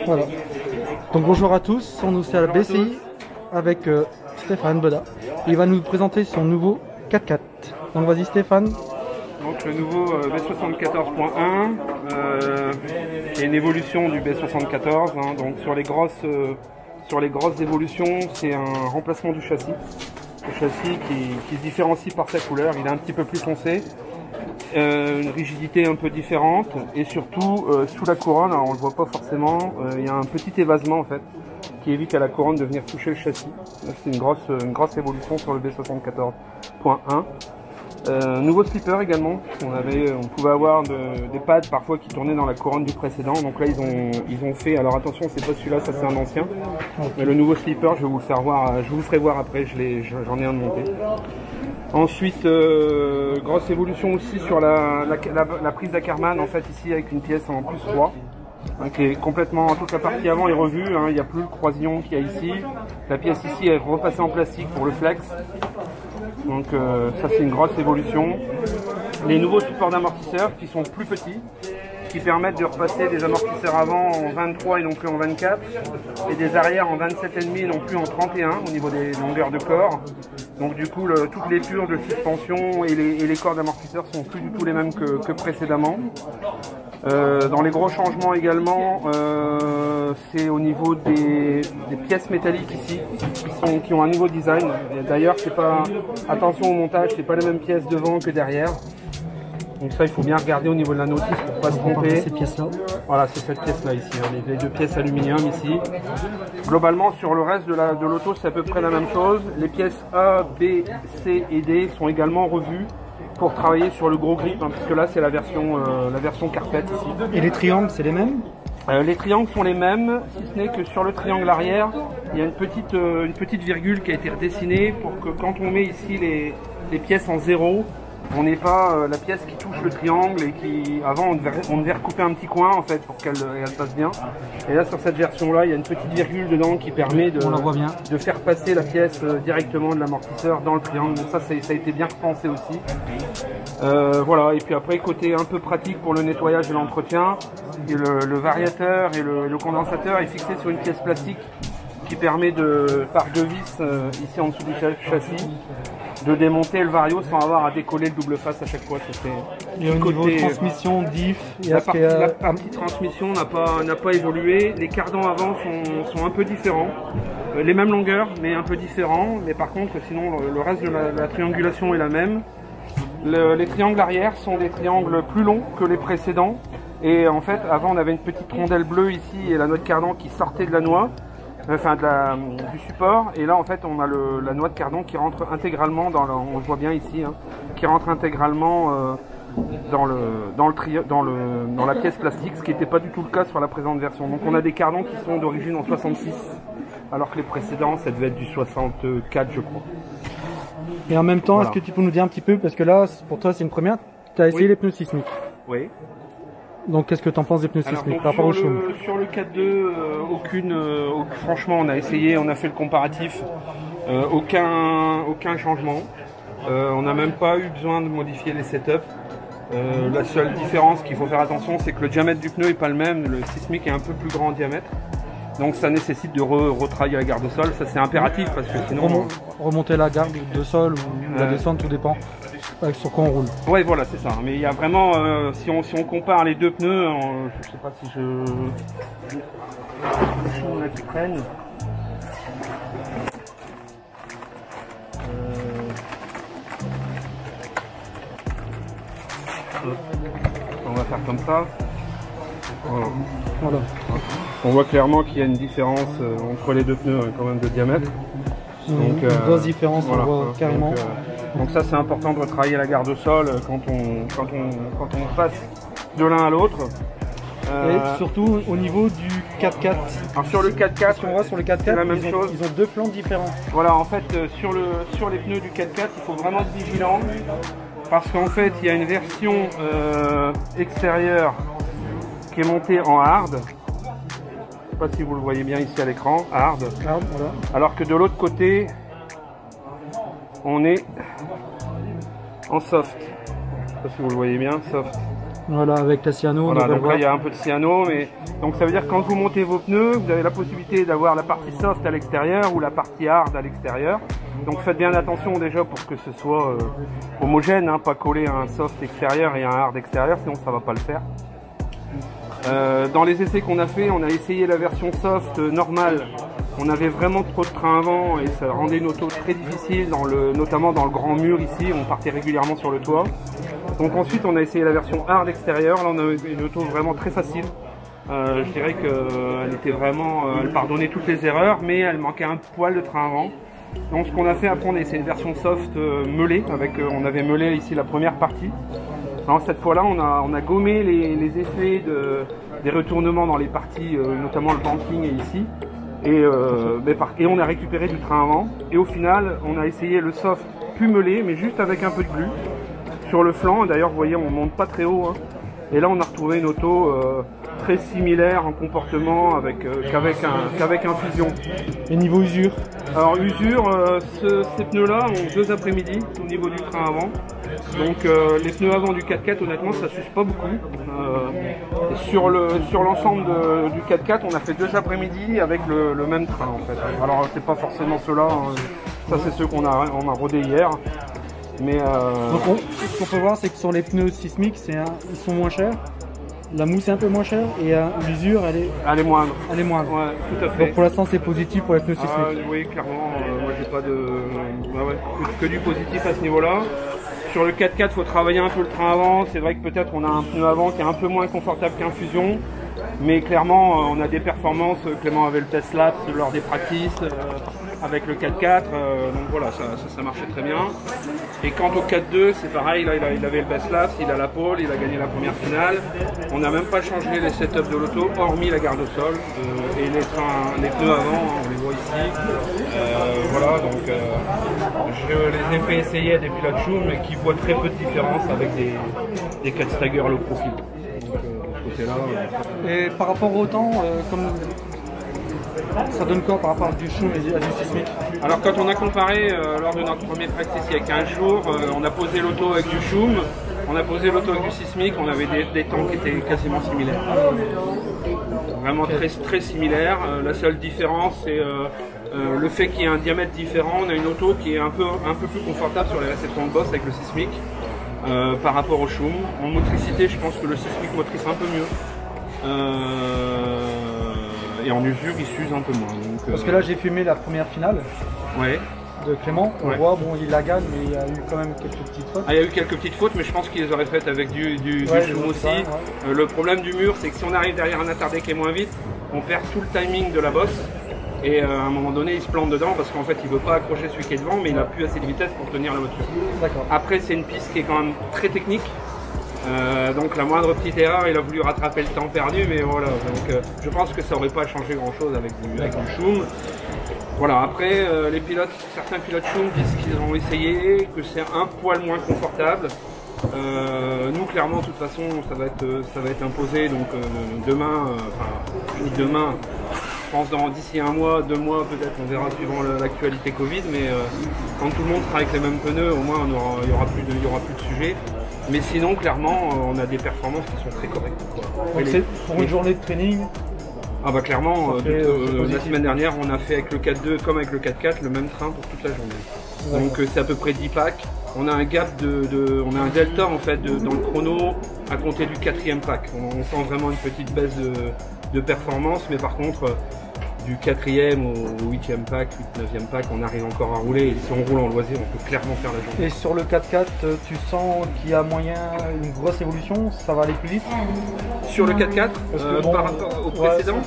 Voilà. Donc bonjour à tous, on est à la BCI avec Stéphane Boda. Il va nous présenter son nouveau 4x4. Donc vas-y Stéphane. Donc le nouveau B74.1 est une évolution du B74. Hein, donc sur les grosses évolutions, c'est un remplacement du châssis. Le châssis qui se différencie par sa couleur, il est un petit peu plus foncé. Une rigidité un peu différente et surtout sous la couronne, alors on le voit pas forcément, il y a un petit évasement en fait qui évite à la couronne de venir toucher le châssis. C'est une grosse évolution sur le B74.1. Nouveau slipper également. On pouvait avoir des pads parfois qui tournaient dans la couronne du précédent. Donc là ils ont fait. Alors attention, c'est pas celui-là, ça c'est un ancien. Mais le nouveau slipper, je vais vous le faire voir. Je vous le ferai voir après. J'en ai un de monté. Ensuite, grosse évolution aussi sur la prise d'Ackerman en fait ici avec une pièce en plus 3. Hein, qui est complètement, toute la partie avant est revue, hein, il n'y a plus le croisillon qu'il y a ici. La pièce ici est repassée en plastique pour le flex. Donc ça c'est une grosse évolution. Les nouveaux supports d'amortisseurs qui sont plus petits, qui permettent de repasser des amortisseurs avant en 23 et non plus en 24, et des arrières en 27,5 et non plus en 31 au niveau des longueurs de corps. Donc du coup, toutes les purges de suspension et les corps d'amortisseurs sont plus du tout les mêmes que précédemment. Dans les gros changements également, c'est au niveau des pièces métalliques ici, qui ont un nouveau design. D'ailleurs, c'est pas, attention au montage, c'est pas les mêmes pièces devant que derrière. Donc ça, il faut bien regarder au niveau de la notice pour pas se tromper. Ces pièces-là. Voilà, c'est cette pièce-là ici, hein, les deux pièces aluminium ici. Globalement, sur le reste de l'auto, c'est à peu près la même chose. Les pièces A, B, C et D sont également revues pour travailler sur le gros grip, hein, puisque là, c'est la version carpette ici. Et les triangles, c'est les mêmes? Les triangles sont les mêmes, si ce n'est que sur le triangle arrière, il y a une petite virgule qui a été redessinée pour que quand on met ici les pièces en 0, on n'ait pas la pièce qui touche le triangle et qui, avant, on devait recouper un petit coin en fait pour qu'elle passe bien. Et là, sur cette version-là, il y a une petite virgule dedans qui permet de faire passer la pièce directement de l'amortisseur dans le triangle. Donc ça a été bien repensé aussi. Voilà. Et puis après, côté un peu pratique pour le nettoyage et l'entretien, le variateur et le condensateur est fixé sur une pièce plastique qui permet par deux vis ici en dessous du châssis de démonter le vario sans avoir à décoller le double face à chaque fois. Et au niveau transmission, diff, la partie transmission n'a pas évolué. Les cardans avant sont un peu différents, les mêmes longueurs mais un peu différents. Mais par contre, sinon le reste de la triangulation est la même. Les triangles arrière sont des triangles plus longs que les précédents. Et en fait, avant on avait une petite rondelle bleue ici et la noix de cardan qui sortait de la noix. Enfin du support, et là en fait on a la noix de cardan qui rentre intégralement on le voit bien ici, hein, qui rentre intégralement dans la pièce plastique, ce qui n'était pas du tout le cas sur la présente version. Donc on a des cardans qui sont d'origine en 66, alors que les précédents ça devait être du 64 je crois. Et en même temps, voilà. Est-ce que tu peux nous dire un petit peu, parce que là pour toi c'est une première, tu as essayé les pneus sismiques. Oui. Donc qu'est-ce que tu en penses des pneus sismiques par rapport au chaume? Sur le 4.2, franchement on a essayé, on a fait le comparatif, aucun changement. On n'a même pas eu besoin de modifier les setups. La seule différence qu'il faut faire attention, c'est que le diamètre du pneu n'est pas le même, le sismique est un peu plus grand en diamètre. Donc ça nécessite de retravailler la garde de sol, ça c'est impératif parce que sinon... Remonter la garde de sol ou la descendre, tout dépend sur quoi on roule. Ouais voilà c'est ça, mais il y a vraiment, si on compare les deux pneus, je sais pas si on a qui prenne. On va faire comme ça. Voilà. On voit clairement qu'il y a une différence entre les deux pneus quand même de diamètre. Donc, une grosse différence, voilà, on voit carrément. Donc ça c'est important de retravailler la garde au sol quand on passe de l'un à l'autre. Et surtout au niveau du 4x4. Alors sur le 4x4, on voit sur le 4x4, la même chose. Ils ont deux flancs différents. Voilà, en fait sur les pneus du 4x4, il faut vraiment être vigilant parce qu'en fait il y a une version extérieure qui est montée en hard. Je ne sais pas si vous le voyez bien ici à l'écran, hard. Voilà. Alors que de l'autre côté, on est en soft. sais pas si vous le voyez bien, soft. Voilà, avec la cyano. Voilà, donc là il y a un peu de cyano, mais donc ça veut dire que quand vous montez vos pneus, vous avez la possibilité d'avoir la partie soft à l'extérieur ou la partie hard à l'extérieur. Donc faites bien attention déjà pour que ce soit homogène, hein, pas coller un soft extérieur et un hard extérieur, sinon ça va pas le faire. Dans les essais qu'on a fait, on a essayé la version soft normale. On avait vraiment trop de train avant et ça rendait une auto très difficile, notamment dans le grand mur ici, on partait régulièrement sur le toit. Donc ensuite on a essayé la version hard extérieure, là on a une auto vraiment très facile. Je dirais qu'elle était vraiment, elle pardonnait toutes les erreurs, mais elle manquait un poil de train avant. Donc ce qu'on a fait après, on a essayé une version soft meulée, on avait meulé ici la première partie. Alors, cette fois-là, on a gommé les effets des retournements dans les parties, notamment le banking et ici. Et on a récupéré du train avant. Et au final, on a essayé le soft plus meulé, mais juste avec un peu de glu sur le flanc. D'ailleurs, vous voyez, on monte pas très haut. Hein. Et là, on a retrouvé une auto très similaire en comportement qu'avec un fusion. Et niveau usure? Alors usure, ces pneus-là ont 2 après-midi au niveau du train avant. Donc les pneus avant du 4x4, honnêtement, ça s'use pas beaucoup. Sur l'ensemble du 4x4, on a fait 2 après-midi avec le même train en fait. Alors c'est pas forcément ceux-là, hein. Ça c'est ceux qu'on a rodé hier. Mais donc ce qu'on peut voir, c'est que sur les pneus sismiques, ils sont moins chers. La mousse est un peu moins chère et l'usure, elle est moindre. Elle est moindre. Ouais, tout à fait. Donc pour l'instant, c'est positif pour les pneus sismiques. Oui, clairement. Moi, j'ai pas de que du positif à ce niveau-là. Sur le 4x4, il faut travailler un peu le train avant. C'est vrai que peut-être on a un pneu avant qui est un peu moins confortable qu'un fusion. Mais clairement, on a des performances. Clément avait le test lap lors des practices avec le 4x4. Donc voilà, ça marchait très bien. Et quant au 4.2, c'est pareil. Là, il avait le best lap, il a la pole, il a gagné la première finale. On n'a même pas changé les setups de l'auto, hormis la garde au sol. Et les pneus avant, on les voit ici. Voilà, donc je les ai fait essayer des pilotes Schum, mais qui voient très peu de différence avec des 4 stagger low profil. Et par rapport au temps, ça donne quoi par rapport à du Schum et à du sismique? Alors quand on a comparé lors de notre premier practice il y a 15 jours, on a posé l'auto avec du Schum, on a posé l'auto avec du sismique, on avait des temps qui étaient quasiment similaires. Vraiment très, très similaires. La seule différence c'est le fait qu'il y ait un diamètre différent. On a une auto qui est un peu plus confortable sur les réceptions de boss avec le sismique. Par rapport au Schum. En motricité, je pense que le sismique motrice un peu mieux. Et en usure, il s'use un peu moins. Donc, parce que là, j'ai filmé la première finale de Clément. On voit, bon, il la gagne, mais il y a eu quand même quelques petites fautes. Il y a eu quelques petites fautes, mais je pense qu'ils les auraient faites avec du Schum aussi. Le problème du mur, c'est que si on arrive derrière un attardé qui est moins vite, on perd tout le timing de la bosse. Et à un moment donné, il se plante dedans parce qu'en fait, il veut pas accrocher celui qui est devant, mais il n'a plus assez de vitesse pour tenir la voiture. Après, c'est une piste qui est quand même très technique. Donc la moindre petite erreur, il a voulu rattraper le temps perdu, mais voilà. Donc je pense que ça n'aurait pas changé grand-chose avec du Schum. Voilà. Après, certains pilotes Schum disent qu'ils ont essayé, que c'est un poil moins confortable. Nous, clairement, de toute façon, ça va être imposé. Donc demain, je pense d'ici 1 mois, 2 mois peut-être, on verra suivant l'actualité Covid, mais quand tout le monde sera avec les mêmes pneus, au moins il y aura plus de sujet. Mais sinon, clairement, on a des performances qui sont très correctes. Donc pour une journée de training? Ah bah clairement, la semaine dernière, on a fait avec le 4.2 comme avec le 4x4 le même train pour toute la journée. Donc c'est à peu près 10 packs. On a un gap on a un delta en fait dans le chrono à compter du 4e pack. On sent vraiment une petite baisse de performance, mais par contre du 4e au 8e pack, 9e pack, on arrive encore à rouler. Et si on roule en loisir, on peut clairement faire la journée. Et sur le 4x4, tu sens qu'il y a moyen une grosse évolution? Ça va aller plus vite? Sur le 4x4, par rapport au précédent,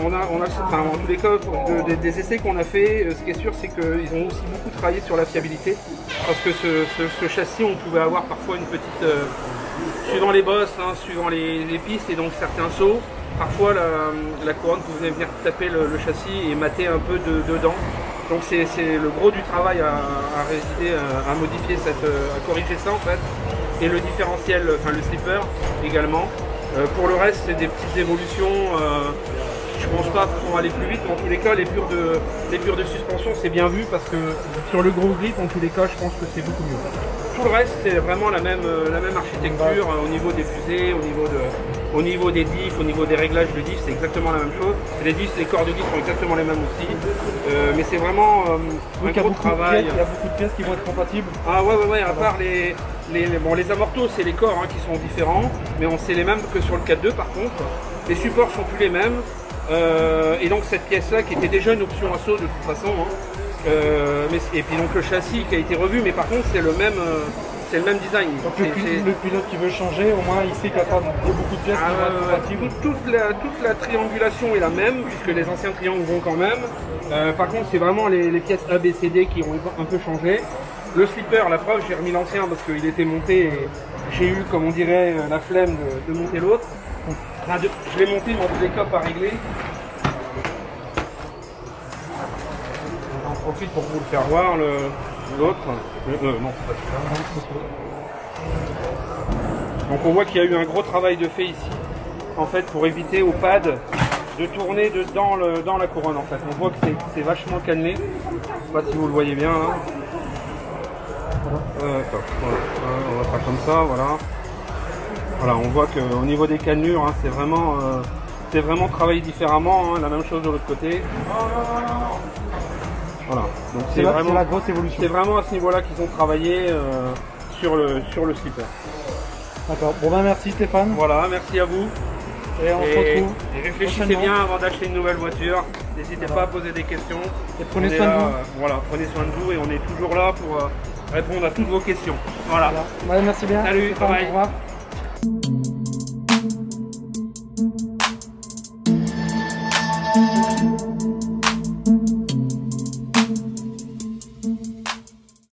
on a en tous les cas, des essais qu'on a fait, ce qui est sûr, c'est qu'ils ont aussi beaucoup travaillé sur la fiabilité. Parce que ce châssis, on pouvait avoir parfois une petite... suivant les bosses, suivant les pistes et donc certains sauts, parfois la couronne pouvait venir taper le châssis et mater un peu dedans. Donc c'est le gros du travail à résider, à modifier, à corriger ça en fait. Et le différentiel, enfin le slipper également. Pour le reste, c'est des petites évolutions. Je pense pas pour aller plus vite, mais en tous les cas, les pures de suspension, c'est bien vu parce que sur le gros grip, en tous les cas, je pense que c'est beaucoup mieux. tout le reste, c'est vraiment la même architecture au niveau des fusées, au niveau des diffs, au niveau des réglages de diffs, c'est exactement la même chose. Les diffs, les corps de diffs sont exactement les mêmes aussi. Mais c'est vraiment un gros travail. Il y a beaucoup de pièces qui vont être compatibles. Ah ouais, à part les amortos, c'est les corps qui sont différents, mais c'est les mêmes que sur le 4.2 par contre. Les supports sont plus les mêmes. Et donc cette pièce-là, qui était déjà une option assaut de toute façon, et puis donc le châssis qui a été revu, mais par contre c'est le même design. Donc le pilote qui veut changer, au moins il sait qu'il y a pas beaucoup de pièces qui vont être compatibles. Toute la triangulation est la même, puisque les anciens triangles vont quand même. Par contre c'est vraiment les pièces A, B, C, D qui ont un peu changé. Le slipper, la preuve, j'ai remis l'ancien parce qu'il était monté et j'ai eu, comme on dirait, la flemme de monter l'autre. Enfin, je l'ai monté, mais en tous les cas pas réglé. J'en profite pour vous le faire voir, l'autre. Non, c'est pas celui-là. Donc on voit qu'il y a eu un gros travail de fait ici, en fait, pour éviter au pad de tourner dans la couronne. En fait, on voit que c'est vachement cannelé. Je sais pas si vous le voyez bien là. On va faire comme ça, voilà. Voilà, on voit qu'au niveau des cannelures, c'est vraiment travaillé différemment. La même chose de l'autre côté. Voilà. Donc c'est vraiment la grosse évolution. C'est vraiment à ce niveau-là qu'ils ont travaillé sur le slipper. D'accord. Bon ben merci Stéphane. Voilà, merci à vous. Et on se retrouve. Et réfléchissez bien avant d'acheter une nouvelle voiture. N'hésitez pas à poser des questions. Et prenez soin de vous. Voilà, prenez soin de vous et on est toujours là pour répondre à toutes vos questions. Voilà. Ouais, merci bien. Salut, Stéphane, bye. au revoir.